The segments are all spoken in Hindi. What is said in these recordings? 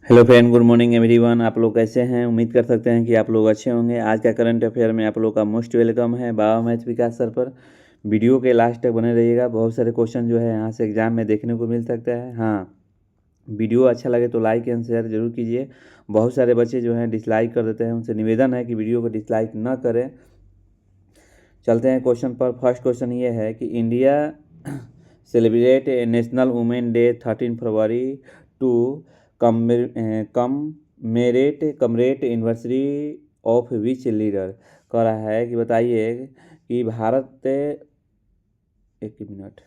Hello friend, good morning everyone. आप लोग कैसे हैं? उम्मीद कर सकते हैं कि आप लोग अच्छे होंगे। आज का करंट अफेयर में आप लोग का मोस्ट वेलकम है बाबा मैथ विकास सर पर। वीडियो के लास्ट तक बने रहिएगा। बहुत सारे क्वेश्चन जो है यहाँ से एग्जाम में देखने को मिल सकता है। हाँ, वीडियो अच्छा लगे तो लाइक एंड शेयर जरूर कीजिए। बहुत सारे बच्चे जो हैं डिसलाइक कर देते हैं, उनसे निवेदन है कि वीडियो को डिसलाइक न करें। चलते हैं क्वेश्चन पर। फर्स्ट क्वेश्चन ये है कि India celebrate national women day 13 February to commemorate anniversary of which leader. कह रहा है कि बताइए कि एक मिनट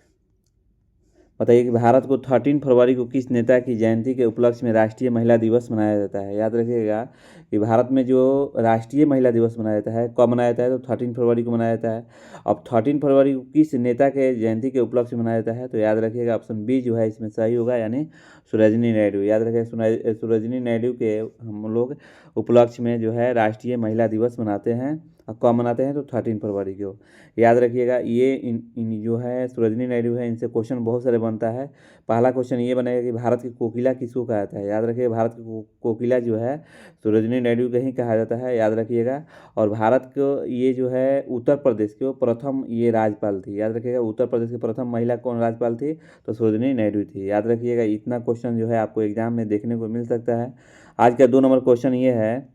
बताइए कि भारत को 13 फरवरी को किस नेता की जयंती के उपलक्ष्य में राष्ट्रीय महिला दिवस मनाया जाता है। याद रखिएगा कि भारत में जो राष्ट्रीय महिला दिवस मनाया जाता है, कब मनाया जाता है? तो 13 फरवरी को मनाया जाता है। अब 13 फरवरी को किस नेता के जयंती के उपलक्ष्य में मनाया जाता है? तो याद रखिएगा ऑप्शन बी जो है इसमें सही होगा, यानी सरोजिनी नायडू। याद रखिएगा सरोजिनी नायडू के हम लोग उपलक्ष्य में जो है राष्ट्रीय महिला दिवस मनाते हैं। अब कब मनाते हैं? तो 13 फरवरी को। याद रखिएगा ये इन जो है सरोजिनी नायडू है, इनसे क्वेश्चन बहुत सारे बनता है। पहला क्वेश्चन ये बनेगा कि भारत की कोकिला किसको कहा जाता है। याद रखिएगा भारत की कोकिला जो है सरोजिनी नायडू को ही कहा जाता है। याद रखिएगा। और भारत को ये जो है उत्तर प्रदेश के प्रथम ये राज्यपाल थी। याद रखिएगा उत्तर प्रदेश की प्रथम महिला कौन राज्यपाल थी? तो सरोजिनी नायडू थी। याद रखिएगा इतना क्वेश्चन जो है आपको एग्जाम में देखने को मिल सकता है। आज का 2 नंबर क्वेश्चन ये है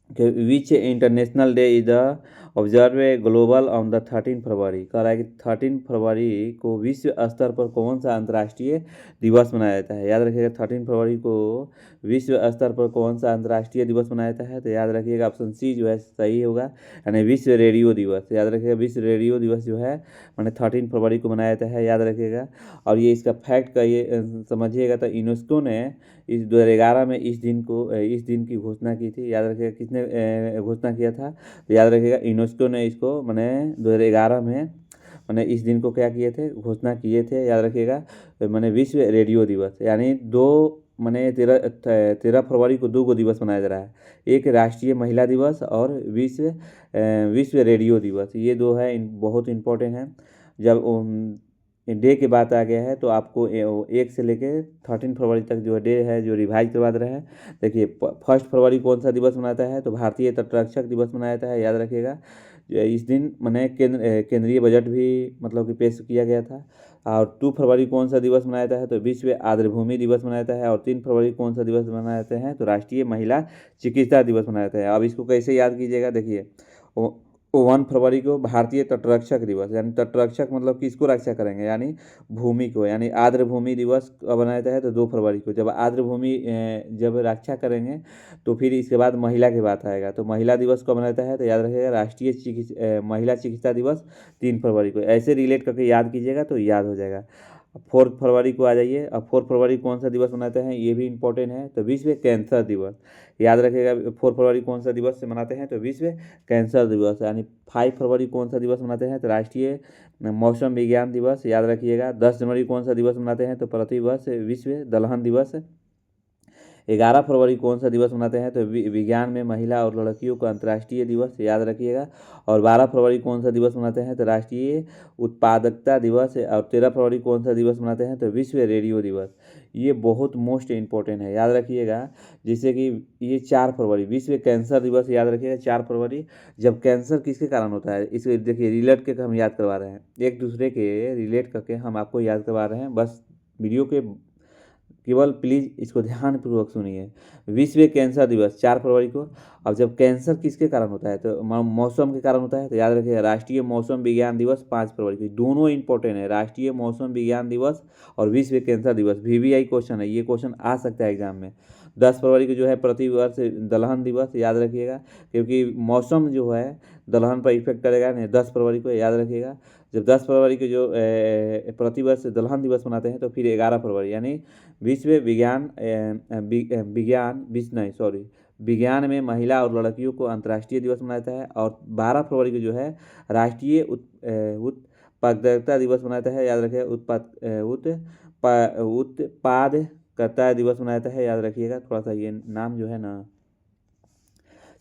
कि विच international day is the observe global on the 13 फरवरी। कह रहा है कि 13 फरवरी को विश्व स्तर पर कौन सा अंतर्राष्ट्रीय दिवस मनाया जाता है। याद रखिएगा 13 फरवरी को विश्व स्तर पर कौन सा अंतर्राष्ट्रीय दिवस मनाया जाता है? तो याद रखिएगा ऑप्शन सी जो है सही होगा, यानी विश्व रेडियो दिवस। याद रखिएगा विश्व रेडियो दिवस जो है मैंने 13 फरवरी को मनाया जाता है। याद रखिएगा। और ये इसका फैक्ट का ये समझिएगा तो यूनेस्को ने इस 2011 में इस दिन की घोषणा की थी। याद रखिएगा किसने घोषणा किया था? तो याद रखिएगा यूनेस्को ने इसको मैंने 2011 में मैंने इस दिन को क्या किए थे? घोषणा किए थे। याद रखिएगा मैंने विश्व रेडियो दिवस, यानी दो मैंने 13 फरवरी को 2 दिवस मनाया जा रहा है। एक राष्ट्रीय महिला दिवस और विश्व रेडियो दिवस। ये दो है बहुत इम्पोर्टेंट है। जब डे की बात आ गया है तो आपको 1 से लेके 13 फरवरी तक जो डे है जो रिवाइज करवा दे रहे हैं। देखिए 1 फरवरी कौन सा दिवस मनाता है? तो भारतीय तटरक्षक दिवस मनाया जाता है। याद रखिएगा इस दिन मैंने केंद्रीय बजट भी मतलब कि पेश किया गया था। और 2 फरवरी कौन सा दिवस मनाया जाता है? तो विश्व आर्द्रभूमि दिवस मनाया जाता है। और 3 फरवरी कौन सा दिवस मनाया जाता है? तो राष्ट्रीय महिला चिकित्सा दिवस मनाया जाता है। अब इसको कैसे याद कीजिएगा? देखिए 1 फरवरी को भारतीय तटरक्षक दिवस, यानी तटरक्षक मतलब किसको रक्षा करेंगे? यानी भूमि को, यानी आर्द्र भूमि दिवस कब मनाया जाता है? तो 2 फरवरी को। जब आर्द्र भूमि जब रक्षा करेंगे तो फिर इसके बाद महिला की बात आएगा। तो महिला दिवस कब मनाया जाता है? तो याद रखिएगा राष्ट्रीय महिला चिकित्सा दिवस 3 फरवरी को। ऐसे रिलेट करके याद कीजिएगा तो याद हो जाएगा। अब 4 फरवरी को आ जाइए। अब 4 फरवरी कौन सा दिवस मनाते हैं? ये भी इंपॉर्टेंट है। तो विश्व कैंसर दिवस। याद रखिएगा 4 फरवरी कौन सा दिवस से मनाते हैं? तो विश्व कैंसर दिवस। यानी 5 फरवरी कौन सा दिवस मनाते हैं? तो राष्ट्रीय मौसम विज्ञान दिवस। याद रखिएगा 10 जनवरी कौन सा दिवस मनाते हैं? तो प्रतिवर्ष विश्व दलहन दिवस। 11 फरवरी कौन सा दिवस मनाते हैं? तो विज्ञान में महिला और लड़कियों का अंतर्राष्ट्रीय दिवस। याद रखिएगा। और 12 फरवरी कौन सा दिवस मनाते हैं? तो राष्ट्रीय उत्पादकता दिवस। और 13 फरवरी कौन सा दिवस मनाते हैं? तो विश्व रेडियो दिवस। ये बहुत मोस्ट इंपॉर्टेंट है, याद रखिएगा। जैसे कि ये 4 फरवरी विश्व कैंसर दिवस। याद रखिएगा 4 फरवरी। जब कैंसर किसके कारण होता है, इसे देखिए रिलेट करके हम याद करवा रहे हैं, एक दूसरे के रिलेट करके हम आपको याद करवा रहे हैं। बस वीडियो के केवल प्लीज़ इसको ध्यानपूर्वक सुनिए। विश्व कैंसर दिवस 4 फरवरी को। अब जब कैंसर किसके कारण होता है? तो मौसम के कारण होता है। तो याद रखिए राष्ट्रीय मौसम विज्ञान दिवस 5 फरवरी को। दोनों इंपॉर्टेंट है, राष्ट्रीय मौसम विज्ञान दिवस और विश्व कैंसर दिवस। वीवीआई क्वेश्चन है, ये क्वेश्चन आ सकता है एग्जाम में। 10 फरवरी को जो है प्रतिवर्ष दलहन दिवस। याद रखिएगा क्योंकि मौसम जो है दलहन पर इफेक्ट करेगा नहीं। 10 फरवरी को याद रखिएगा। जब 10 फरवरी को जो प्रतिवर्ष दलहन दिवस मनाते हैं तो फिर 11 फरवरी, यानी विश्व विज्ञान में महिला और लड़कियों को अंतर्राष्ट्रीय दिवस मनाया जाता है। और 12 फरवरी को जो है राष्ट्रीय उत्पादकता दिवस मनाया जाता है। याद रखिए उत्पादकता दिवस मनाया जाता है। याद रखिएगा, थोड़ा सा ये नाम जो है ना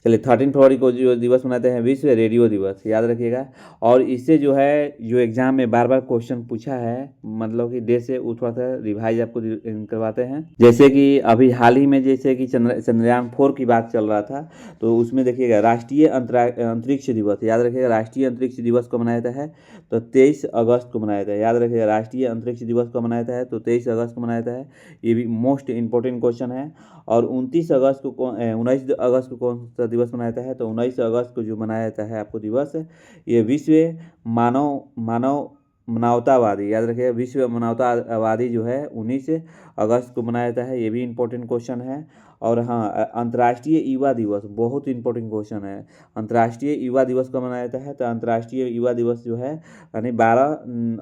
चलिए 13 फरवरी को जो दिवस मनाते हैं विश्व रेडियो दिवस, याद रखिएगा। और इससे जो है जो एग्जाम में बार बार क्वेश्चन पूछा है मतलब कि डे से वो थोड़ा सा रिवाइज आपको करवाते हैं। जैसे कि अभी हाल ही में जैसे कि चंद्रयान 4 की बात चल रहा था, तो उसमें देखिएगा राष्ट्रीय अंतरिक्ष दिवस, याद रखिएगा राष्ट्रीय अंतरिक्ष दिवस को मनाया जाता है तो 23 अगस्त को मनाया जाता है। याद रखिएगा राष्ट्रीय अंतरिक्ष दिवस को मनाया जाता है तो 23 अगस्त को मनाया जाता है। ये भी मोस्ट इंपॉर्टेंट क्वेश्चन है। और 19 अगस्त को कौन सा दिवस मनाया जाता है, तो 19 अगस्त को जो मनाया जाता है आपको दिवस, ये विश्व मानवतावादी, याद रखिए विश्व मानवतावादी जो है 19 अगस्त को मनाया जाता है। ये भी इम्पोर्टेंट क्वेश्चन है। और हाँ, अंतर्राष्ट्रीय युवा दिवस बहुत इंपॉर्टेंट क्वेश्चन है। अंतर्राष्ट्रीय युवा दिवस कब मनाया जाता है, तो अंतर्राष्ट्रीय युवा दिवस जो है यानी 12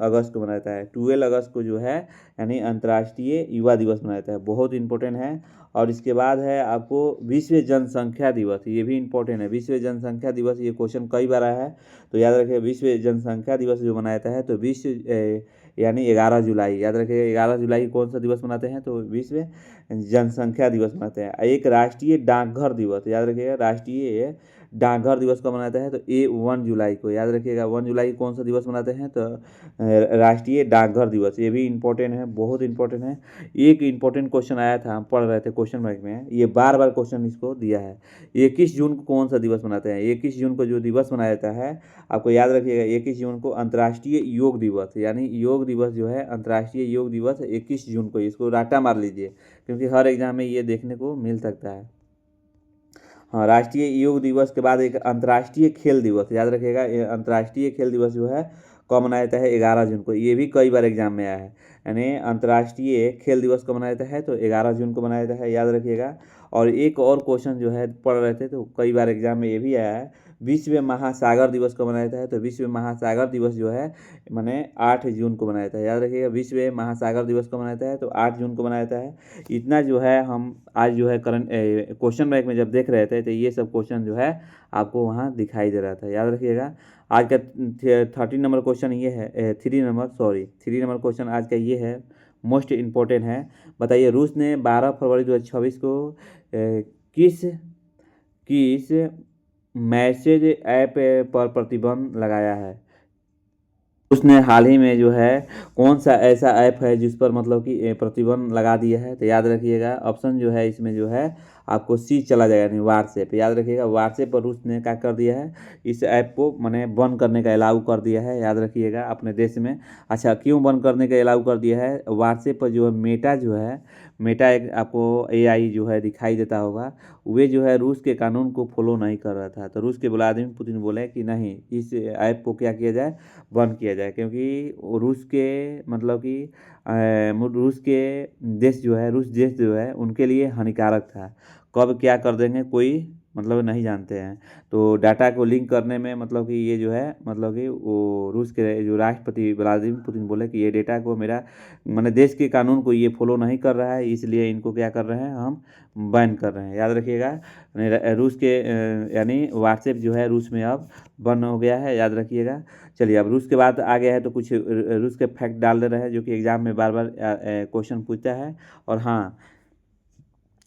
अगस्त को मनाया जाता है। 12 अगस्त को जो है यानी अंतर्राष्ट्रीय युवा दिवस मनाया जाता है, बहुत इंपॉर्टेंट है। और इसके बाद है आपको विश्व जनसंख्या दिवस, ये भी इम्पोर्टेंट है। विश्व जनसंख्या दिवस, ये क्वेश्चन कई बार आया है, तो याद रखिए विश्व जनसंख्या दिवस जो मनाया जाता है तो यानी 11 जुलाई, याद रखिए 11 जुलाई कौन सा दिवस मनाते हैं, तो विश्व जनसंख्या दिवस मनाते हैं। एक राष्ट्रीय डाकघर दिवस, याद रखिएगा राष्ट्रीय डाकघर दिवस कब मनाते हैं, तो 1 जुलाई को, याद रखिएगा 1 जुलाई कौन सा दिवस मनाते हैं, तो राष्ट्रीय डाकघर दिवस, ये भी इम्पोर्टेंट है, बहुत इंपॉर्टेंट है। एक इम्पोर्टेंट क्वेश्चन आया था, हम पढ़ रहे थे क्वेश्चन बैंक में, ये बार बार क्वेश्चन इसको दिया है। 21 जून को कौन सा दिवस मनाते हैं, 21 जून को जो दिवस मनाया जाता है आपको याद रखिएगा 21 जून को अंतर्राष्ट्रीय योग दिवस, यानी योग दिवस जो है अंतर्राष्ट्रीय योग दिवस 21 जून को, इसको राटा मार लीजिए क्योंकि हर एग्जाम में ये देखने को मिल सकता है। हाँ, राष्ट्रीय योग दिवस के बाद एक अंतर्राष्ट्रीय खेल दिवस, याद रखिएगा अंतर्राष्ट्रीय खेल दिवस जो है कब मनाया जाता है, 11 जून को, ये भी कई बार एग्जाम में आया है। यानी अंतर्राष्ट्रीय खेल दिवस कब मनाया जाता है, तो 11 जून को मनाया जाता है, याद रखिएगा। और एक और क्वेश्चन जो है पढ़ रहे थे तो कई बार एग्जाम में ये भी आया है, विश्व महासागर दिवस कब मनाया जाता है, तो विश्व महासागर दिवस जो है मैंने 8 जून को मनाया जाता है, याद रखिएगा विश्व महासागर दिवस कब मनाया जाता है, तो 8 जून को मनाया जाता है। इतना जो है हम आज जो है करंट क्वेश्चन बैंक में जब देख रहे थे तो ये सब क्वेश्चन जो है आपको वहाँ दिखाई दे रहा था, याद रखिएगा। आज का 13 नंबर क्वेश्चन ये है, 3 नंबर क्वेश्चन आज का ये है, मोस्ट इम्पोर्टेंट है। बताइए रूस ने 12 फरवरी 2026 को किस किस मैसेज ऐप पर प्रतिबंध लगाया है। उसने हाल ही में जो है कौन सा ऐसा ऐप है जिस पर मतलब कि प्रतिबंध लगा दिया है, तो याद रखिएगा ऑप्शन जो है इसमें जो है आपको सी चला जाएगा, नहीं व्हाट्सएप, याद रखिएगा व्हाट्सएप पर रूस ने क्या कर दिया है, इस ऐप को मैंने बंद करने का अलाउ कर दिया है, याद रखिएगा अपने देश में। अच्छा, क्यों बंद करने का अलाउ कर दिया है, व्हाट्सएप पर जो है मेटा जो है, मेटा एक आपको एआई जो है दिखाई देता होगा, वे जो है रूस के कानून को फॉलो नहीं कर रहा था, तो रूस के व्लादिमीर पुतिन बोले कि नहीं इस ऐप को क्या किया जाए, बंद किया जाए, क्योंकि रूस के मतलब कि रूस के देश जो है, रूस देश जो है उनके लिए हानिकारक था। कब क्या कर देंगे कोई मतलब नहीं जानते हैं। तो डाटा को लिंक करने में मतलब कि ये जो है मतलब कि वो रूस के जो राष्ट्रपति व्लादिमीर पुतिन बोले कि ये डेटा को मेरा मैंने देश के कानून को ये फॉलो नहीं कर रहा है, इसलिए इनको क्या कर रहे हैं हम बैन कर रहे हैं, याद रखिएगा। रूस के यानी व्हाट्सएप जो है रूस में अब बंद हो गया है, याद रखिएगा। चलिए अब रूस के बाद आ गया है तो कुछ रूस के फैक्ट डाल दे रहे हैं जो कि एग्जाम में बार बार क्वेश्चन पूछता है। और हाँ,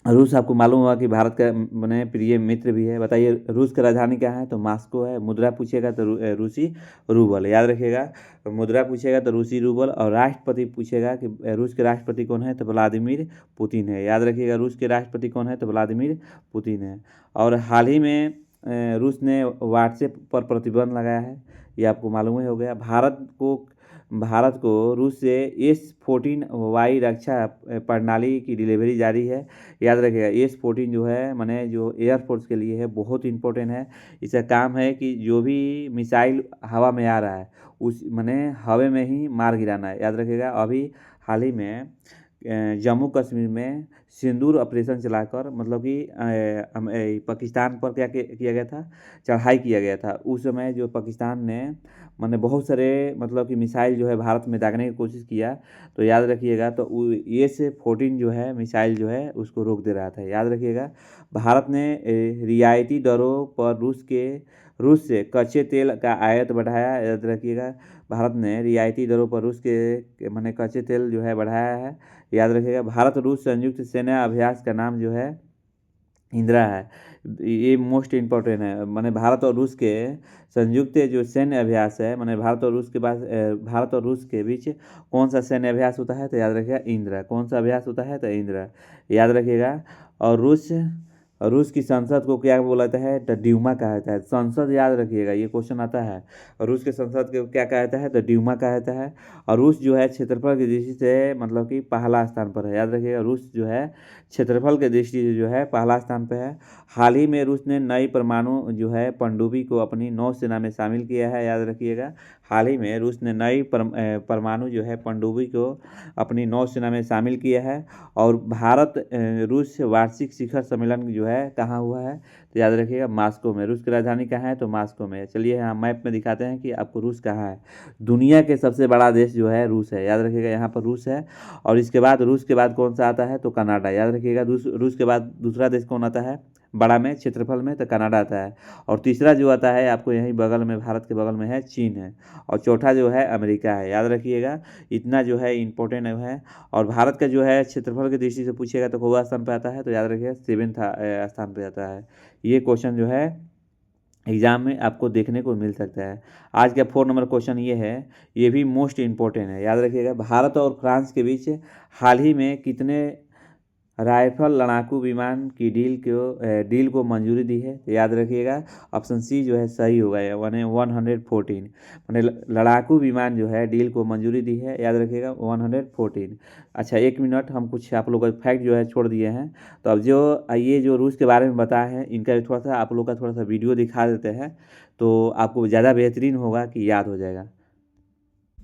रूस आपको मालूम होगा कि भारत का मैंने प्रिय मित्र भी है। बताइए रूस की राजधानी क्या है, तो मास्को है। मुद्रा पूछेगा तो रूसी रूबल, याद रखिएगा। मुद्रा पूछेगा तो रूसी रूबल। और राष्ट्रपति पूछेगा कि रूस के राष्ट्रपति कौन है, तो व्लादिमीर पुतिन है, याद रखिएगा रूस के राष्ट्रपति कौन है, तो व्लादिमीर पुतिन है। और हाल ही में रूस ने व्हाट्सएप पर प्रतिबंध लगाया है, ये आपको मालूम ही हो गया। भारत को रूस से S-14 वाई रक्षा प्रणाली की डिलीवरी जारी है, याद रखिएगा। S-14 जो है माने जो एयरफोर्स के लिए है, बहुत इंपॉर्टेंट है। इसका काम है कि जो भी मिसाइल हवा में आ रहा है उस माने हवा में ही मार गिराना है, याद रखिएगा। अभी हाल ही में जम्मू कश्मीर में सिंदूर ऑपरेशन चलाकर मतलब कि पाकिस्तान पर क्या किया गया था, चढ़ाई किया गया था। उस समय जो पाकिस्तान ने मैंने बहुत सारे मतलब कि मिसाइल जो है भारत में दागने की कोशिश किया, तो याद रखिएगा तो S-14 जो है मिसाइल जो है उसको रोक दे रहा था, याद रखिएगा। भारत ने रियायती दरों पर रूस से कच्चे तेल का आयात बढ़ाया, याद रखिएगा। भारत ने रियायती दरों पर रूस के मैंने कच्चे तेल जो है बढ़ाया है, याद रखिएगा। भारत रूस संयुक्त सेना अभ्यास का नाम जो है इंदिरा है। ये मोस्ट इम्पोर्टेंट है, माने भारत और रूस के संयुक्त जो सैन्य अभ्यास है, माने भारत और रूस के पास भारत और रूस के बीच कौन सा सैन्य अभ्यास होता है, तो याद रखिएगा इंदिरा। कौन सा अभ्यास होता है, तो इंदिरा, याद रखिएगा। और रूस की संसद को क्या बोला जाता है, तो ड्यूमा कहा जाता है। संसद याद रखिएगा, ये क्वेश्चन आता है। और रूस के संसद को क्या कहा जाता है, तो ड्यूमा कहा जाता है। और रूस जो है क्षेत्रफल की दृष्टि से मतलब कि पहला स्थान पर है, याद रखिएगा। रूस जो है क्षेत्रफल के दृष्टि से जो है पहला स्थान पर है। हाल ही में रूस ने नई परमाणु जो है पनडुब्बी को अपनी नौसेना में शामिल किया है, याद रखिएगा। हाल ही में रूस ने नई परमाणु जो है पनडुब्बी को अपनी नौसेना में शामिल किया है। और भारत रूस वार्षिक शिखर सम्मेलन जो है कहाँ हुआ है, तो याद रखिएगा मास्को में। रूस की राजधानी कहाँ है, तो मास्को में। चलिए यहाँ मैप में दिखाते हैं कि आपको रूस कहाँ है। दुनिया के सबसे बड़ा देश जो है रूस है, याद रखिएगा। यहाँ पर रूस है। और इसके बाद रूस के बाद कौन सा आता है, तो कनाडा, याद रखिएगा। रूस के बाद दूसरा देश कौन आता है बड़ा में क्षेत्रफल में, तो कनाडा आता है। और तीसरा जो आता है आपको यहीं बगल में, भारत के बगल में है, चीन है। और चौथा जो है अमेरिका है, याद रखिएगा। इतना जो है इंपॉर्टेंट है। और भारत का जो है क्षेत्रफल की दृष्टि से पूछेगा तो कौवा स्थान पर आता है, तो याद रखिएगा 7th स्थान पर आता है। ये क्वेश्चन जो है एग्जाम में आपको देखने को मिल सकता है। आज का 4 नंबर क्वेश्चन ये है, ये भी मोस्ट इम्पोर्टेंट है, याद रखिएगा। भारत और फ्रांस के बीच हाल ही में कितने राइफल लड़ाकू विमान की डील को मंजूरी दी है, तो याद रखिएगा ऑप्शन सी जो है सही होगा, यानी 114। मैंने लड़ाकू विमान जो है डील को मंजूरी दी है, याद रखिएगा 114। अच्छा 1 मिनट, हम कुछ आप लोगों का फैक्ट जो है छोड़ दिए हैं। तो अब जो ये जो रूस के बारे में बताए हैं, इनका थोड़ा सा आप लोग का थोड़ा सा वीडियो दिखा देते हैं, तो आपको ज़्यादा बेहतरीन होगा कि याद हो जाएगा।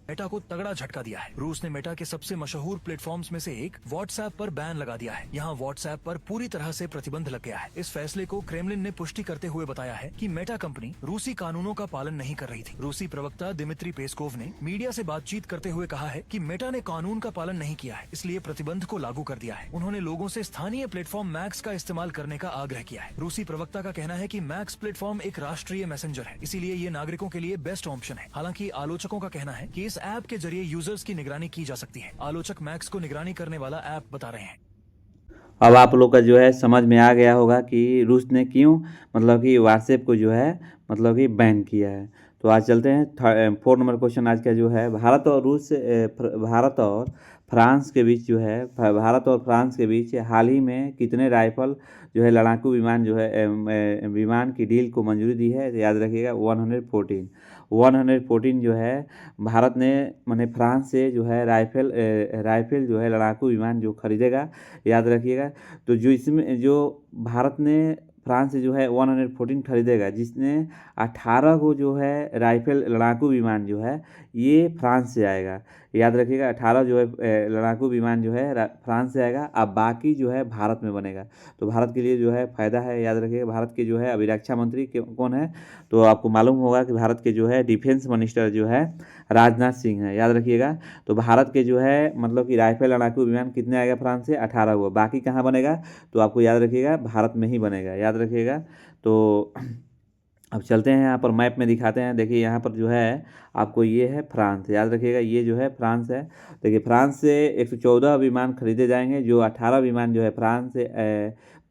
मेटा को तगड़ा झटका दिया है। रूस ने मेटा के सबसे मशहूर प्लेटफॉर्म्स में से एक व्हाट्सएप पर बैन लगा दिया है। यहाँ व्हाट्सएप पर पूरी तरह से प्रतिबंध लग गया है। इस फैसले को क्रेमलिन ने पुष्टि करते हुए बताया है कि मेटा कंपनी रूसी कानूनों का पालन नहीं कर रही थी। रूसी प्रवक्ता दिमित्री पेस्कोव ने मीडिया से बातचीत करते हुए कहा है कि मेटा ने कानून का पालन नहीं किया है, इसलिए प्रतिबंध को लागू कर दिया है। उन्होंने लोगों से स्थानीय प्लेटफॉर्म मैक्स का इस्तेमाल करने का आग्रह किया है। रूसी प्रवक्ता का कहना है कि मैक्स प्लेटफॉर्म एक राष्ट्रीय मैसेंजर है, इसीलिए ये नागरिकों के लिए बेस्ट ऑप्शन है। हालांकि आलोचकों का कहना है कि इस ऐप के जरिए यूजर्स की निगरानी की जा सकती है। आलोचक मैक्स को निगरानी करने वाला ऐप बता रहे हैं। अब आप लोग का जो है समझ में आ गया होगा कि रूस ने क्यों मतलब कि व्हाट्सएप को जो है मतलब कि बैन किया है। तो आज चलते हैं 4 नंबर क्वेश्चन आज का जो है, भारत और फ्रांस के बीच जो है, भारत और फ्रांस के बीच हाल ही में कितने राइफल जो है लड़ाकू विमान जो है विमान की डील को मंजूरी दी है, तो याद रखिएगा 114 जो है भारत ने माने फ्रांस से जो है राइफल जो है लड़ाकू विमान जो खरीदेगा, याद रखिएगा। तो जो इसमें जो भारत ने फ्रांस से जो है 114 खरीदेगा, जिसने 18 को जो है राइफल लड़ाकू विमान जो है ये फ्रांस से आएगा, याद रखिएगा। 18 जो है लड़ाकू विमान जो है फ्रांस से आएगा, अब बाकी जो है भारत में बनेगा। तो भारत के लिए जो है फ़ायदा है, याद रखिएगा। भारत के जो है अभी रक्षा मंत्री कौन है, तो आपको मालूम होगा कि भारत के जो है डिफेंस मिनिस्टर जो है राजनाथ सिंह है, याद रखिएगा। तो भारत के जो है मतलब कि राइफल लड़ाकू विमान कितने आएगा फ्रांस से, 18 हुआ। बाकी कहाँ बनेगा, तो आपको याद रखिएगा भारत में ही बनेगा, याद रखिएगा। तो अब चलते हैं यहाँ पर मैप में दिखाते हैं। देखिए यहाँ पर जो है आपको ये है फ्रांस, याद रखिएगा ये जो है फ्रांस है। देखिए फ्रांस से 114 विमान खरीदे जाएंगे, जो 18 विमान जो है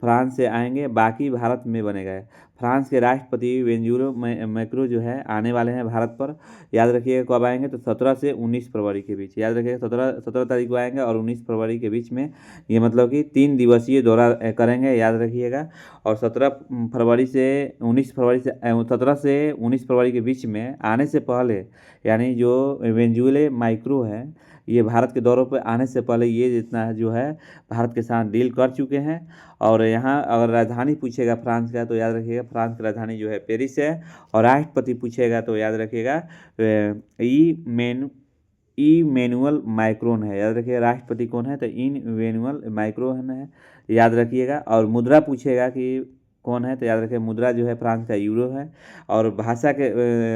फ्रांस से आएंगे, बाकी भारत में बनेगा। फ्रांस के राष्ट्रपति बेंजूरो मैक्रो जो है आने वाले हैं भारत पर, याद रखिएगा कब आएंगे, तो 17 से 19 फरवरी के बीच, याद रखिएगा 17 तारीख को आएंगे और 19 फरवरी के बीच में ये मतलब कि 3 दिवसीय दौरा करेंगे, याद रखिएगा। और 17 फरवरी से 19 फरवरी से 17 से 19 फरवरी के बीच में आने से पहले, यानी जो वेंजुएला माइक्रो है ये भारत के दौरों पर आने से पहले ये जितना जो है भारत के साथ डील कर चुके हैं। और यहाँ अगर राजधानी पूछेगा फ्रांस का, तो याद रखिएगा फ्रांस की राजधानी जो है पेरिस है। और राष्ट्रपति पूछेगा तो याद रखिएगा इमैनुअल मैक्रोन है, याद रखिएगा। राष्ट्रपति कौन है, तो इमैनुअल मैक्रोन है, याद रखिएगा। और मुद्रा पूछेगा कि कौन है, तो याद रखिए मुद्रा जो है फ्रांस का यूरो है। और भाषा के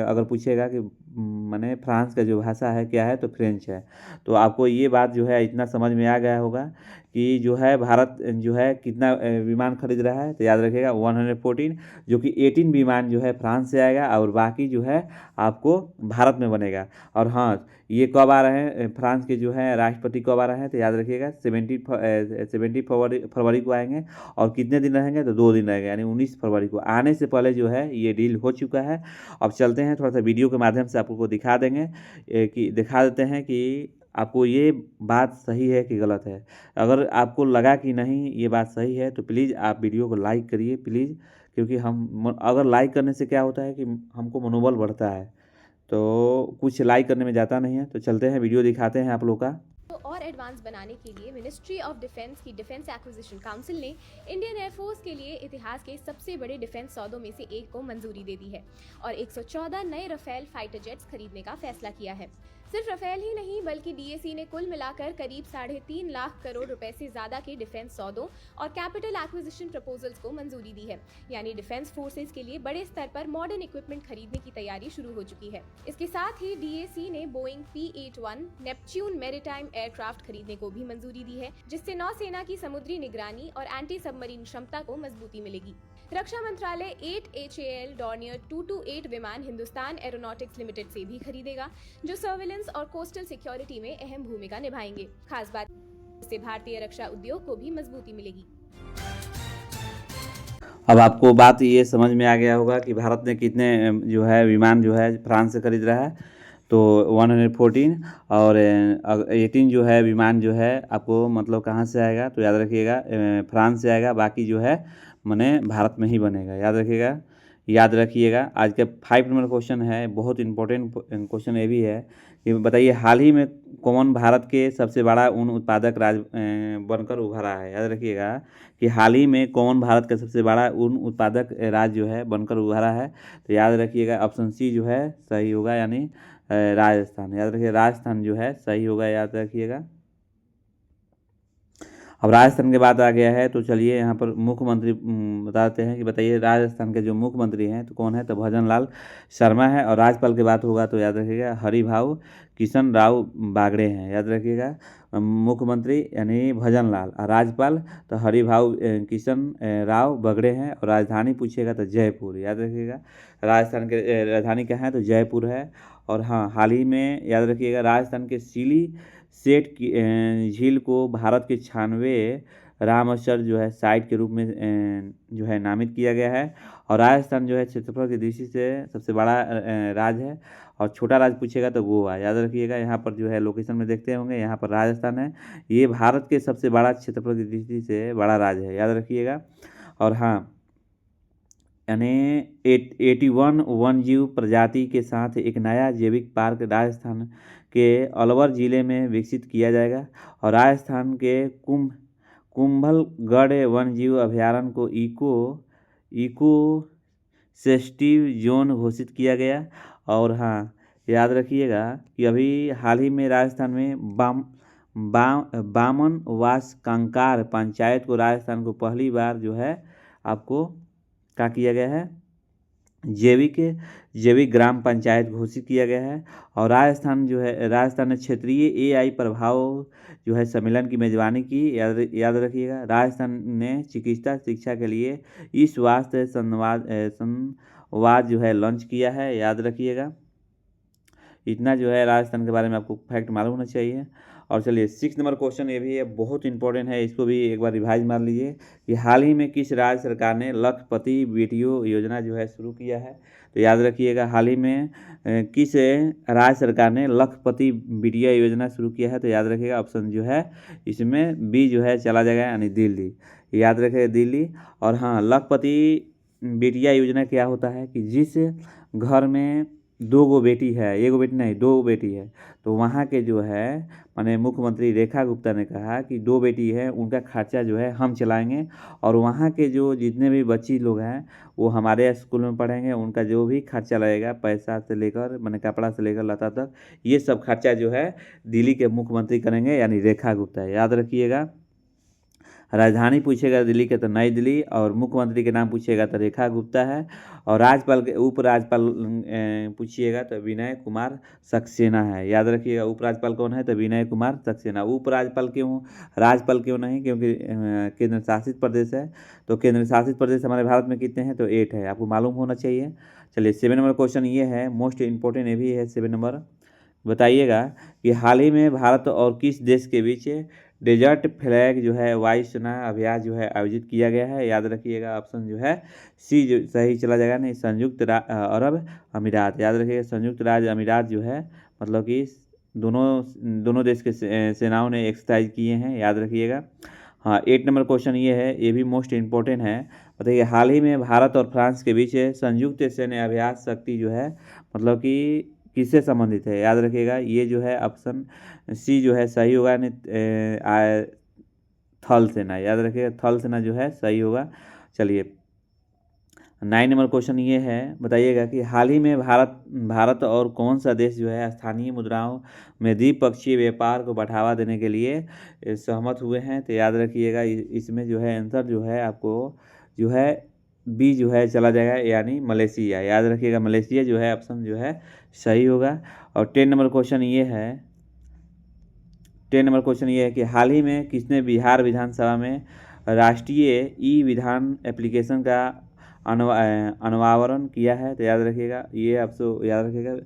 अगर पूछेगा कि माने फ्रांस का जो भाषा है क्या है, तो फ्रेंच है। तो आपको ये बात जो है इतना समझ में आ गया होगा कि जो है भारत जो है कितना विमान खरीद रहा है। तो याद रखिएगा 114, जो कि 18 विमान जो है फ्रांस से आएगा और बाकी जो है आपको भारत में बनेगा। और हाँ, ये कब आ रहे हैं, फ्रांस के जो है राष्ट्रपति कब आ रहे हैं, तो याद रखिएगा 17 फरवरी को आएंगे। और कितने दिन रहेंगे, तो 2 दिन रहेंगे, यानी 19 फरवरी को। आने से पहले जो है ये डील हो चुका है। अब चलते हैं, थोड़ा सा वीडियो के माध्यम से आपको दिखा देंगे कि दिखा देते हैं कि आपको ये बात सही है कि गलत है। अगर आपको लगा कि नहीं ये बात सही है, तो प्लीज़ आप वीडियो को लाइक करिए प्लीज़, क्योंकि हम अगर लाइक करने से क्या होता है कि हमको मनोबल बढ़ता है। तो कुछ लाइक करने में जाता नहीं है। तो चलते हैं, वीडियो दिखाते हैं आप लोग का। तो और एडवांस बनाने के लिए मिनिस्ट्री ऑफ डिफेंस की डिफेंस एक्विजिशन काउंसिल ने इंडियन एयरफोर्स के लिए इतिहास के सबसे बड़े डिफेंस सौदों में से एक को मंजूरी दे दी है और 114 नए राफेल फाइटर जेट्स खरीदने का फैसला किया है। सिर्फ राफेल ही नहीं बल्कि डीएसी ने कुल मिलाकर करीब 3.5 लाख करोड़ रुपए से ज्यादा के डिफेंस सौदों और कैपिटल एक्विजिशन प्रपोजल्स को मंजूरी दी है। यानी डिफेंस फोर्सेज के लिए बड़े स्तर पर मॉडर्न इक्विपमेंट खरीदने की तैयारी शुरू हो चुकी है। इसके साथ ही डीएसी ने Boeing P-81 Neptune maritime aircraft खरीदने को भी मंजूरी दी है, जिससे नौसेना की समुद्री निगरानी और एंटी सबमरीन क्षमता को मजबूती मिलेगी। रक्षा मंत्रालय 8 HAL डॉर्नियर 228 विमान हिंदुस्तान एरोनॉटिक्स लिमिटेड से भी खरीदेगा, जो सर्विलेंस और कोस्टल सिक्योरिटी में अहम भूमिका निभाएंगे। खास बात, इससे भारतीय रक्षा उद्योग को भी मजबूती मिलेगी। अब आपको बात ये समझ में आ गया होगा कि भारत ने कितने जो है विमान जो है फ्रांस से खरीद रहा है। तो 114 और 18 जो है विमान जो है आपको मतलब कहाँ से आएगा, तो याद रखिएगा फ्रांस से आएगा। बाकी जो है माने भारत में ही बनेगा। याद रखिएगा। आज का 5 नंबर क्वेश्चन है, बहुत इंपॉर्टेंट क्वेश्चन ये भी है कि बताइए हाल ही में कौन भारत के सबसे बड़ा ऊन उत्पादक राज्य बनकर उभरा है। याद रखिएगा कि हाल ही में कौन भारत का सबसे बड़ा ऊन उत्पादक राज्य जो है बनकर उभरा है। तो याद रखिएगा ऑप्शन सी जो है सही होगा, यानी राजस्थान। याद रखिए राजस्थान जो है सही होगा, याद रखिएगा। अब राजस्थान के बाद आ गया है, तो चलिए यहाँ पर मुख्यमंत्री बताते हैं कि बताइए राजस्थान के जो मुख्यमंत्री हैं तो कौन है, तो भजन लाल शर्मा है। और राज्यपाल की बात होगा तो याद रखिएगा हरिभाऊ किशन राव बागड़े हैं। याद रखिएगा मुख्यमंत्री यानी भजन लाल और राज्यपाल तो हरिभाऊ किशन राव बगड़े हैं। और राजधानी पूछिएगा तो जयपुर। याद रखिएगा राजस्थान के राजधानी क्या है, तो जयपुर है। और हाँ, हाल ही में याद रखिएगा राजस्थान के सीली सेठ की झील को भारत के 96 रामसर जो है साइट के रूप में जो है नामित किया गया है। और राजस्थान जो है क्षेत्रफल की दृष्टि से सबसे बड़ा राज्य है। और छोटा राज्य पूछेगा तो गोवा। याद रखिएगा यहाँ पर जो है लोकेशन में देखते होंगे, यहाँ पर राजस्थान है, ये भारत के सबसे बड़ा क्षेत्रफल की दृष्टि से बड़ा राज्य है। याद रखिएगा। और हाँ, यानी 81 वन्यजीव प्रजाति के साथ एक नया जैविक पार्क राजस्थान के अलवर ज़िले में विकसित किया जाएगा। और राजस्थान के कुंभलगढ़ वन्यजीव अभयारण्य को इको सेंसिटिव जोन घोषित किया गया। और हाँ, याद रखिएगा कि अभी हाल ही में राजस्थान में बामनवास कंकार पंचायत को राजस्थान को पहली बार जो है आपको क्या किया गया है, जैविक ग्राम पंचायत घोषित किया गया है। और राजस्थान ने क्षेत्रीय AI प्रभाव जो है सम्मेलन की मेजबानी की। याद रखिएगा राजस्थान ने चिकित्सा शिक्षा के लिए ई स्वास्थ्य संवाद जो है लॉन्च किया है। याद रखिएगा इतना जो है राजस्थान के बारे में आपको फैक्ट मालूम होना चाहिए। और चलिए 6 नंबर क्वेश्चन ये भी है, बहुत इंपॉर्टेंट है, इसको भी एक बार रिवाइज मार लीजिए कि हाल ही में किस राज्य सरकार ने लखपति बेटियों योजना जो है शुरू किया है। तो याद रखिएगा हाल ही में किस राज्य सरकार ने लखपति बेटिया योजना शुरू किया है। तो याद रखिएगा ऑप्शन जो है इसमें बी जो है चला जाएगा, यानी दिल्ली। याद रखिएगा दिल्ली। और हाँ, लखपति बेटिया योजना क्या होता है कि जिस घर में 2 बेटी है, 1 बेटी नहीं 2 बेटी है, तो वहाँ के जो है माने मुख्यमंत्री रेखा गुप्ता ने कहा कि 2 बेटी है उनका खर्चा जो है हम चलाएंगे। और वहाँ के जो जितने भी बच्ची लोग हैं वो हमारे स्कूल में पढ़ेंगे, उनका जो भी खर्चा लगेगा पैसा से लेकर माने कपड़ा से लेकर लता तक, ये सब खर्चा जो है दिल्ली के मुख्यमंत्री करेंगे, यानी रेखा गुप्ता। याद रखिएगा राजधानी पूछेगा दिल्ली के तो नई दिल्ली, और मुख्यमंत्री के नाम पूछेगा तो रेखा गुप्ता है, और राज्यपाल के उपराज्यपाल पूछिएगा तो विनय कुमार सक्सेना है। याद रखिएगा उपराज्यपाल कौन है तो विनय कुमार सक्सेना। उपराज्यपाल क्यों, राज्यपाल क्यों नहीं, क्योंकि केंद्र शासित प्रदेश है। तो केंद्र शासित प्रदेश हमारे भारत में कितने हैं तो 8 है, आपको मालूम होना चाहिए। चलिए 7 नंबर क्वेश्चन ये है, मोस्ट इंपॉर्टेंट ये भी है 7 नंबर। बताइएगा कि हाल ही में भारत और किस देश के बीच डेजर्ट फ्लैग जो है वायुसेना अभ्यास जो है आयोजित किया गया है। याद रखिएगा ऑप्शन जो है सी जो सही चला जाएगा, नहीं संयुक्त अरब अमीरात। याद रखिएगा संयुक्त राज्य अमीरात जो है मतलब कि दोनों देश के सेनाओं ने एक्सरसाइज किए हैं। याद रखिएगा। हाँ 8 नंबर क्वेश्चन ये है, ये भी मोस्ट इम्पोर्टेंट है। बताइए हाल ही में भारत और फ्रांस के बीच संयुक्त सैन्य अभ्यास शक्ति जो है मतलब कि किससे संबंधित है। याद रखिएगा ये जो है ऑप्शन सी जो है सही होगा, नहीं थल सेना। याद रखिएगा थल सेना जो है सही होगा। चलिए 9 नंबर क्वेश्चन ये है, बताइएगा कि हाल ही में भारत और कौन सा देश जो है स्थानीय मुद्राओं में द्विपक्षीय व्यापार को बढ़ावा देने के लिए सहमत हुए हैं। तो याद रखिएगा इसमें जो है आंसर जो है आपको जो है बी जो है चला जाएगा, यानी मलेशिया। याद रखिएगा मलेशिया जो है ऑप्शन जो है सही होगा। और 10 नंबर क्वेश्चन ये है, 10 नंबर क्वेश्चन ये है कि हाल ही में किसने बिहार विधानसभा में राष्ट्रीय ई विधान एप्लीकेशन का अनावरण किया है। तो याद रखिएगा ये आपको याद रखिएगा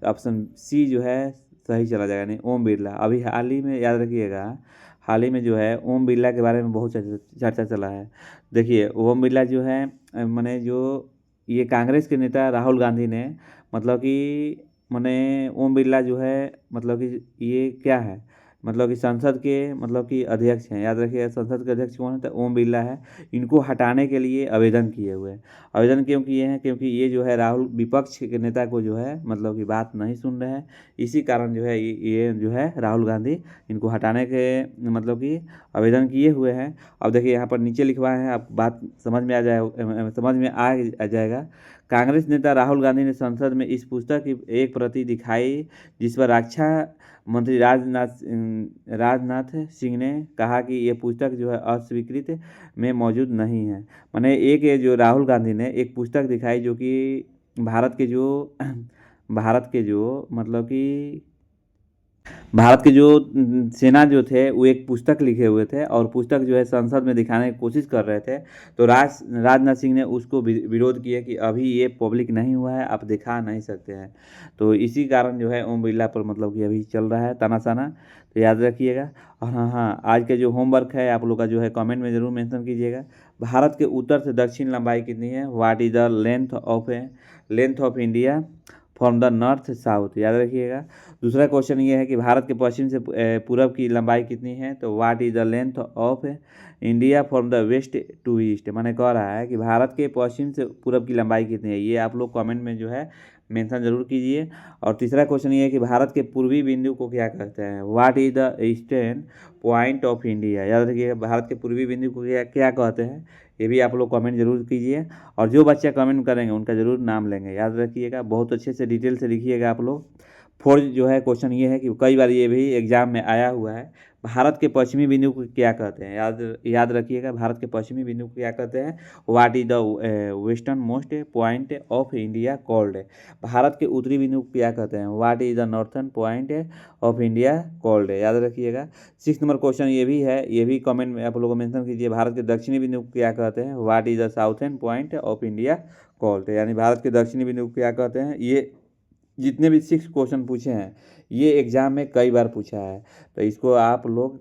ऑप्शन सी जो है सही चला जाएगा, नहीं ओम बिरला। अभी हाल ही में याद रखिएगा हाल ही में जो है ओम बिरला के बारे में बहुत चर्चा चला है। देखिए ओम बिरला जो है मैंने जो ये कांग्रेस के नेता राहुल गांधी ने मतलब कि मैंने ओम बिरला जो है मतलब कि ये क्या है मतलब कि संसद के मतलब कि अध्यक्ष हैं। याद रखिए संसद के अध्यक्ष कौन है तो ओम बिरला है। इनको हटाने के लिए आवेदन किए हुए हैं। आवेदन क्यों किए हैं, क्योंकि ये जो है राहुल विपक्ष के नेता को जो है मतलब कि बात नहीं सुन रहे हैं। इसी कारण जो है ये जो है राहुल गांधी इनको हटाने के मतलब कि आवेदन किए हुए हैं। अब देखिए यहाँ पर नीचे लिखवाए हैं, आप बात समझ में आ जाएगा। कांग्रेस नेता राहुल गांधी ने संसद में इस पुस्तक की एक प्रति दिखाई, जिस पर रक्षा मंत्री राजनाथ सिंह ने कहा कि ये पुस्तक जो है अस्वीकृत में मौजूद नहीं है। मैंने एक ये जो राहुल गांधी ने एक पुस्तक दिखाई जो कि भारत के जो मतलब कि भारत के जो सेना जो थे वो एक पुस्तक लिखे हुए थे, और पुस्तक जो है संसद में दिखाने की कोशिश कर रहे थे। तो राजनाथ सिंह ने उसको विरोध किया कि अभी ये पब्लिक नहीं हुआ है, आप दिखा नहीं सकते हैं। तो इसी कारण जो है ओम बिरला पर मतलब कि अभी चल रहा है तानाशाना। तो याद रखिएगा। और हाँ आज के जो होमवर्क है आप लोग का जो है कमेंट में ज़रूर मेंशन कीजिएगा। भारत के उत्तर से दक्षिण लंबाई कितनी है। What is the length of India from the north south. याद रखिएगा। दूसरा क्वेश्चन ये है कि भारत के पश्चिम से पूरब की लंबाई कितनी है। तो what is the length of India from the west to east. मैंने कह रहा है कि भारत के पश्चिम से पूरब की लंबाई कितनी है, ये आप लोग कमेंट में जो है मेंशन जरूर कीजिए। और तीसरा क्वेश्चन ये है कि भारत के पूर्वी बिंदु को क्या कहते हैं। What is the eastern point of India. याद रखिएगा भारत के पूर्वी बिंदु को क्या कहते हैं, ये भी आप लोग कमेंट जरूर कीजिए। और जो बच्चे कमेंट करेंगे उनका ज़रूर नाम लेंगे। याद रखिएगा बहुत अच्छे से डिटेल से लिखिएगा आप लोग। फोर्थ जो है क्वेश्चन ये है कि कई बार ये भी एग्जाम में आया हुआ है, भारत के पश्चिमी बिंदु को क्या कहते हैं। याद रखिएगा भारत के पश्चिमी बिंदु को क्या कहते हैं। What is the western most point of India called. Bharat के उत्तरी बिंदु को क्या कहते हैं। What is the northern point of India called. याद रखिएगा। 6 नंबर क्वेश्चन ये भी है, ये भी कमेंट में आप लोगों को मेंशन कीजिए। भारत के दक्षिणी बिंदु को क्या कहते हैं। What is the southern point of India called. यानी भारत के दक्षिणी बिंदु को क्या कहते हैं। ये जितने भी 6 क्वेश्चन पूछे हैं ये एग्ज़ाम में कई बार पूछा है, तो इसको आप लोग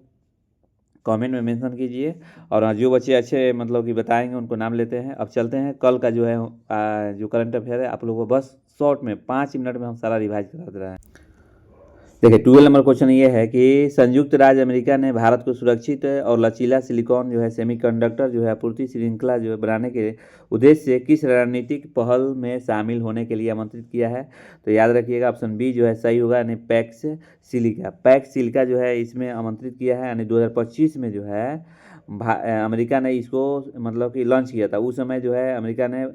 कमेंट में मेंशन कीजिए। और जो बच्चे अच्छे मतलब कि बताएंगे उनको नाम लेते हैं। अब चलते हैं कल का जो है जो करंट अफेयर है आप लोगों को बस शॉर्ट में 5 मिनट में हम सारा रिवाइज करा दे रहे हैं। देखिए 12 नंबर क्वेश्चन ये है कि संयुक्त राज्य अमेरिका ने भारत को सुरक्षित और लचीला सिलिकॉन जो है सेमीकंडक्टर जो है आपूर्ति श्रृंखला जो है बनाने के उद्देश्य से किस रणनीतिक पहल में शामिल होने के लिए आमंत्रित किया है। तो याद रखिएगा ऑप्शन बी जो है सही होगा, यानी पैक्स सिलिका जो है इसमें आमंत्रित किया है। यानी 2025 में जो है अमेरिका ने इसको मतलब कि लॉन्च किया था। उस समय जो है अमेरिका ने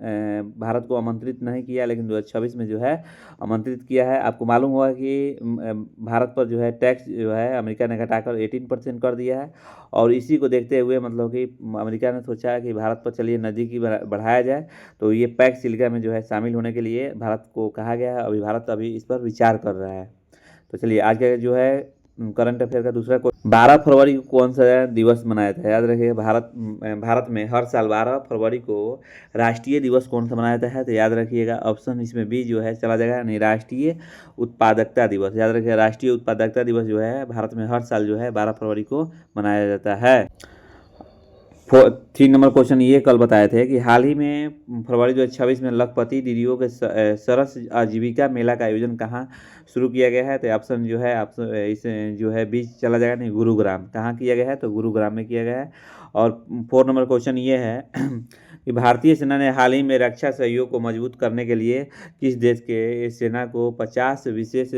भारत को आमंत्रित नहीं किया, लेकिन 2026 में जो है आमंत्रित किया है। आपको मालूम होगा कि भारत पर जो है टैक्स जो है अमेरिका ने घटाकर 18% कर दिया है। और इसी को देखते हुए मतलब कि अमेरिका ने सोचा है कि भारत पर चलिए नज़दीकी बढ़ाया जाए, तो ये पैक्स सिलिका में जो है शामिल होने के लिए भारत को कहा गया है। भारत अभी इस पर विचार कर रहा है। तो चलिए आज का जो है करंट अफेयर का दूसरा क्वेश्चन, 12 फरवरी को कौन सा दिवस मनाया था? याद रखिए, भारत में हर साल 12 फरवरी को राष्ट्रीय दिवस कौन सा मनाया जाता है? तो याद रखिएगा ऑप्शन इसमें बी जो है चला जाएगा, यानी राष्ट्रीय उत्पादकता दिवस। याद रखिए राष्ट्रीय उत्पादकता दिवस जो है भारत में हर साल जो है 12 फरवरी को मनाया जाता है। 3 नंबर क्वेश्चन ये कल बताए थे कि हाल ही में फरवरी 2026 में लखपति दीदियों के सरस आजीविका मेला का आयोजन कहाँ शुरू किया गया है? तो ऑप्शन जो है ऑप्शन इस जो है बीच चला जाएगा, नहीं गुरुग्राम। कहाँ किया गया है? तो गुरुग्राम में किया गया है। और 4 नंबर क्वेश्चन ये है कि भारतीय सेना ने हाल ही में रक्षा सहयोग को मजबूत करने के लिए किस देश के सेना को 50 विशेष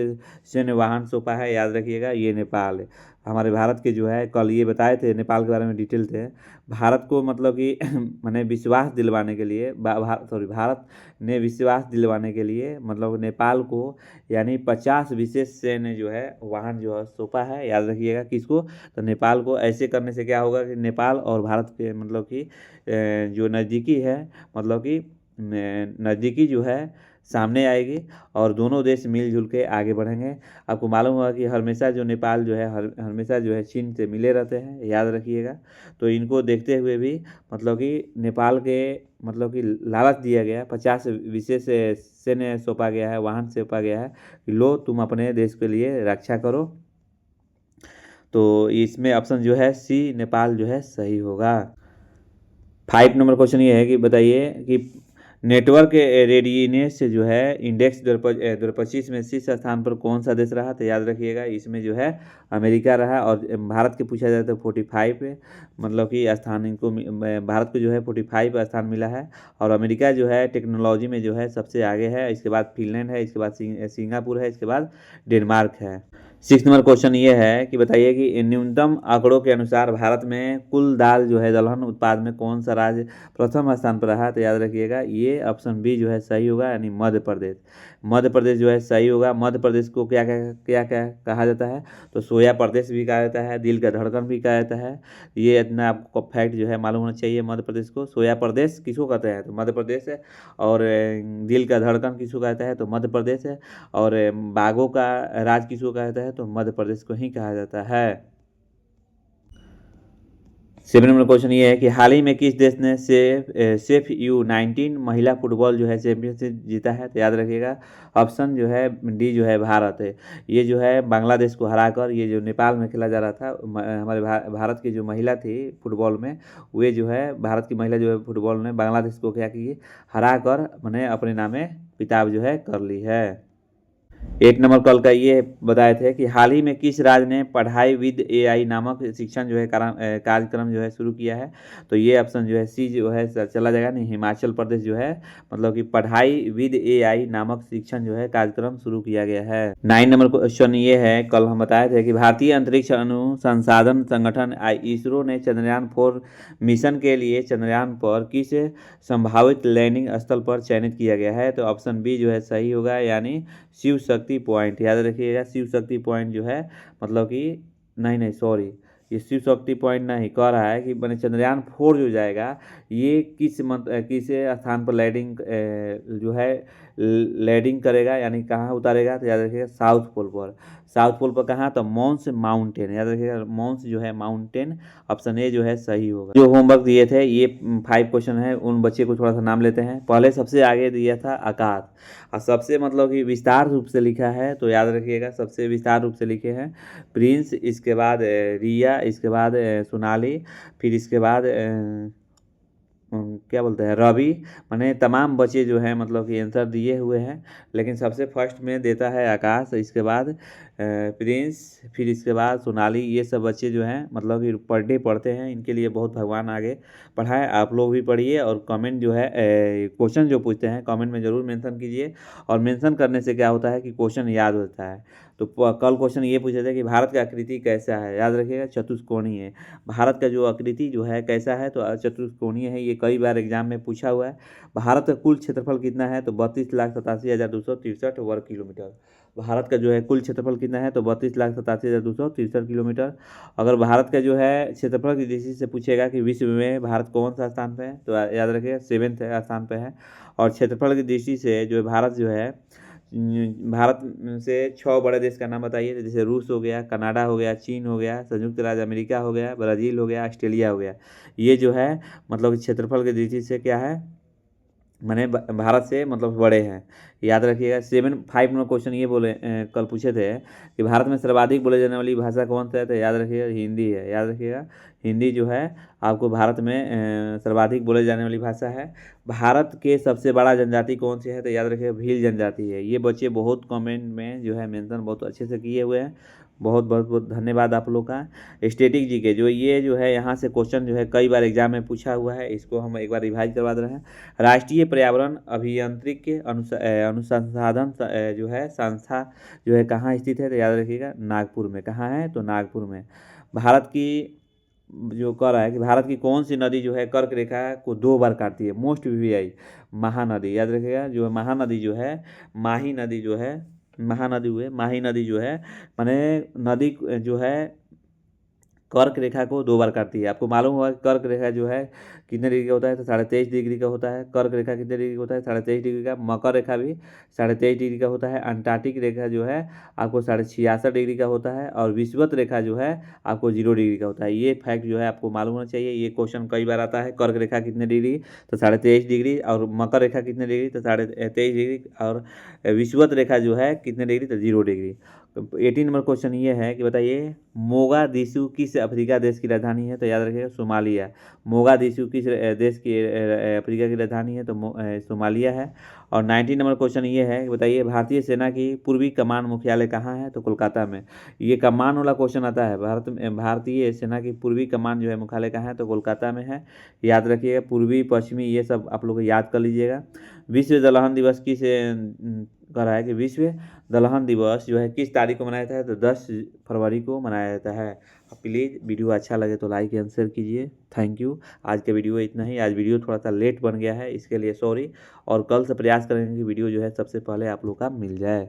सैन्य वाहन सौंपा है? याद रखिएगा ये नेपाल है। हमारे भारत के जो है कल ये बताए थे, नेपाल के बारे में डिटेल थे। भारत को मतलब कि मैंने विश्वास दिलवाने के लिए भारत ने विश्वास दिलवाने के लिए मतलब नेपाल को यानी 50 विशेष सैन्य जो है वाहन जो है सौंपा है। याद रखिएगा किसको? तो नेपाल को। ऐसे करने से क्या होगा कि नेपाल और भारत के मतलब कि जो नज़दीकी है मतलब कि नज़दीकी जो है सामने आएगी और दोनों देश मिलजुल के आगे बढ़ेंगे। आपको मालूम होगा कि हमेशा जो नेपाल जो है हमेशा जो है चीन से मिले रहते हैं, याद रखिएगा। तो इनको देखते हुए भी मतलब कि नेपाल के मतलब कि लालच दिया गया, 50 विशेष सैन्य सौंपा गया है, वाहन सौंपा गया है कि लो तुम अपने देश के लिए रक्षा करो। तो इसमें ऑप्शन जो है सी नेपाल जो है सही होगा। 5 नंबर क्वेश्चन ये है कि बताइए कि नेटवर्क रेडिनेस जो है इंडेक्स 2025 में शीर्ष स्थान पर कौन सा देश रहा? तो याद रखिएगा इसमें जो है अमेरिका रहा। और भारत के पूछा जाए तो 45 मतलब कि स्थान इनको भारत को जो है 45 स्थान मिला है। और अमेरिका जो है टेक्नोलॉजी में जो है सबसे आगे है। इसके बाद फिनलैंड है, इसके बाद सिंगापुर है, इसके बाद डेनमार्क है। 6 नंबर क्वेश्चन ये है कि बताइए कि न्यूनतम आंकड़ों के अनुसार भारत में कुल दाल जो है दलहन उत्पाद में कौन सा राज्य प्रथम स्थान पर रहा? तो याद रखिएगा ये ऑप्शन बी जो है सही होगा, यानी मध्य प्रदेश। मध्य प्रदेश जो है सही होगा। मध्य प्रदेश को क्या क्या क्या कहा जाता है? तो सोया प्रदेश भी कहा जाता है, दिल का धड़कन भी कहा जाता है। ये इतना आपको फैक्ट जो है मालूम होना चाहिए। मध्य प्रदेश को सोया प्रदेश किसको कहते हैं? तो मध्य प्रदेश है। और दिल का धड़कन किसको कहता है? तो मध्य प्रदेश है। और बाघों का राज किसको कहा जाता है? तो मध्य प्रदेश को ही कहा जाता है। 7 नंबर क्वेश्चन ये है कि हाल ही में किस देश ने सेफ U19 महिला फुटबॉल जो है चैंपियनशिप जीता है? तो याद रखिएगा ऑप्शन जो है डी जो है भारत है। ये जो है बांग्लादेश को हराकर, ये जो नेपाल में खेला जा रहा था, हमारे भारत की जो महिला थी फुटबॉल में, वे जो है भारत की महिला जो है फुटबॉल में बांग्लादेश को क्या की हरा कर मैंने अपने नामे किताब जो है कर ली है। 8 नंबर कल का ये बताए थे कि हाल ही में किस राज्य ने पढ़ाई विद AI नामक शिक्षण जो है कार्यक्रम जो है शुरू किया है? तो ये ऑप्शन जो है सी जो है चला जाएगा, नहीं हिमाचल प्रदेश जो है मतलब कि पढ़ाई विद AI नामक शिक्षण जो है कार्यक्रम शुरू किया गया है। 9 नंबर क्वेश्चन ये है, कल हम बताए थे कि भारतीय अंतरिक्ष अनुसंधान संगठन इसरो ने चंद्रयान 4 मिशन के लिए चंद्रयान पर किस संभावित लैंडिंग स्थल पर चयनित किया गया है? तो ऑप्शन बी जो है सही होगा, यानी शिव शक्ति पॉइंट। याद रखिएगा शिव शक्ति पॉइंट जो है मतलब कि नहीं सॉरी, ये शिव शक्ति पॉइंट नहीं कह रहा है कि मैंने चंद्रयान 4 जो जाएगा ये किस स्थान पर लैंडिंग जो है लैंडिंग करेगा, यानी कहाँ उतारेगा? तो याद रखिएगा साउथ पोल पर। साउथ पोल पर कहाँ? तो मॉन्स माउंटेन। याद रखिएगा मॉन्स जो है माउंटेन, ऑप्शन ए जो है सही होगा। जो होमवर्क दिए थे ये 5 क्वेश्चन है, उन बच्चे को थोड़ा सा नाम लेते हैं। पहले सबसे आगे दिया था आकाश, और सबसे मतलब कि विस्तार रूप से लिखा है, तो याद रखिएगा सबसे विस्तार रूप से लिखे हैं प्रिंस, इसके बाद रिया, इसके बाद सोनाली, फिर इसके बाद क्या बोलते हैं रवि। मैंने तमाम बच्चे जो हैं मतलब कि आंसर दिए हुए हैं, लेकिन सबसे फर्स्ट में देता है आकाश, इसके बाद प्रिंस, फिर इसके बाद सोनाली। ये सब बच्चे जो हैं मतलब कि पर डे पढ़ते हैं, इनके लिए बहुत भगवान आगे पढ़ाएं। आप लोग भी पढ़िए और कमेंट जो है क्वेश्चन जो पूछते हैं कमेंट में ज़रूर मेंशन कीजिए। और मेंशन करने से क्या होता है कि क्वेश्चन याद होता है। तो कल क्वेश्चन ये पूछे थे कि भारत का आकृति कैसा है? याद रखिएगा चतुष्कोणीय है। भारत का जो आकृति जो है कैसा है? तो चतुष्कोणीय है। ये कई बार एग्जाम में पूछा हुआ है। भारत का कुल क्षेत्रफल कितना है? तो 32,87,263 वर्ग किलोमीटर। भारत का जो है कुल क्षेत्रफल कितना है, तो 32,87,263 किलोमीटर। अगर भारत का जो है क्षेत्रफल की दृष्टि से पूछेगा कि विश्व में भारत कौन सा स्थान पे है, तो याद रखिएगा 7वें स्थान पे है। और क्षेत्रफल की दृष्टि से जो है भारत जो है भारत से 6 बड़े देश का नाम बताइए, जैसे रूस हो गया, कनाडा हो गया, चीन हो गया, संयुक्त राज्य अमेरिका हो गया, ब्राज़ील हो गया, ऑस्ट्रेलिया हो गया। ये जो है मतलब क्षेत्रफल की दृष्टि से क्या है, माने भारत से मतलब बड़े हैं। याद रखिएगा 5 नंबर क्वेश्चन ये बोले कल पूछे थे कि भारत में सर्वाधिक बोले जाने वाली भाषा कौन सा है, तो याद रखिएगा हिंदी है। याद रखिएगा हिंदी जो है आपको भारत में सर्वाधिक बोले जाने वाली भाषा है। भारत के सबसे बड़ा जनजाति कौन सी है, तो याद रखिएगा भील जनजाति है। ये बच्चे बहुत कमेंट में जो है मेंशन बहुत अच्छे से किए हुए हैं, बहुत बहुत बहुत धन्यवाद आप लोग का। स्टैटिक जीके जो ये जो है यहाँ से क्वेश्चन जो है कई बार एग्जाम में पूछा हुआ है, इसको हम एक बार रिवाइज करवा दे रहे हैं। राष्ट्रीय पर्यावरण अभियांत्रिकी अनुसंधान जो है संस्था जो है कहाँ स्थित है, तो याद रखिएगा नागपुर में। कहाँ है, तो नागपुर में। भारत की जो कह रहा है कि भारत की कौन सी नदी जो है कर्क रेखा को 2 बार काटती है, मोस्ट वीवीआई महानदी। याद रखिएगा जो है महानदी जो है माही नदी जो है, महानदी हुए माही नदी जो है माने नदी जो है कर्क रेखा को 2 बार काटती है। आपको मालूम होगा कि कर्क रेखा जो है कितने डिग्री का होता है, तो 23.5 डिग्री का होता है। कर्क रेखा कितने डिग्री का होता है, 23.5 डिग्री का। मकर रेखा भी 23.5 डिग्री का होता है। अंटार्कटिक रेखा जो है आपको 66.5 डिग्री का होता है। और विषुवत रेखा जो है आपको 0 डिग्री का होता है। ये फैक्ट जो है आपको मालूम होना चाहिए। ये क्वेश्चन कई बार आता है। कर्क रेखा कितने डिग्री, तो 23.5 डिग्री। और मकर रेखा कितने डिग्री, तो 23.5 डिग्री। और विषुवत रेखा जो है कितने डिग्री, तो 0 डिग्री। 18 नंबर क्वेश्चन ये है कि बताइए मोगादिशु किस अफ्रीका देश की राजधानी है, तो याद रखिएगा सोमालिया। मोगादिशु किस देश की अफ्रीका की राजधानी है, तो सोमालिया है। और 19 नंबर क्वेश्चन ये है कि बताइए भारतीय सेना की पूर्वी कमान मुख्यालय कहाँ है, तो कोलकाता में। ये कमान वाला क्वेश्चन आता है। भारतीय सेना की पूर्वी कमान जो है मुख्यालय कहाँ है, तो कोलकाता में है। याद रखिएगा पूर्वी पश्चिमी ये सब आप लोग याद कर लीजिएगा। विश्व दलहन दिवस किस कह रहा है कि विश्व दलहन दिवस जो है किस तारीख को मनाया जाता है, तो 10 फरवरी को मनाया जाता है। प्लीज़ वीडियो अच्छा लगे तो लाइक एंड शेयर कीजिए। Thank you. आज के वीडियो इतना ही। आज वीडियो थोड़ा सा लेट बन गया है, इसके लिए सॉरी। और कल से प्रयास करेंगे कि वीडियो जो है सबसे पहले आप लोग का मिल जाए।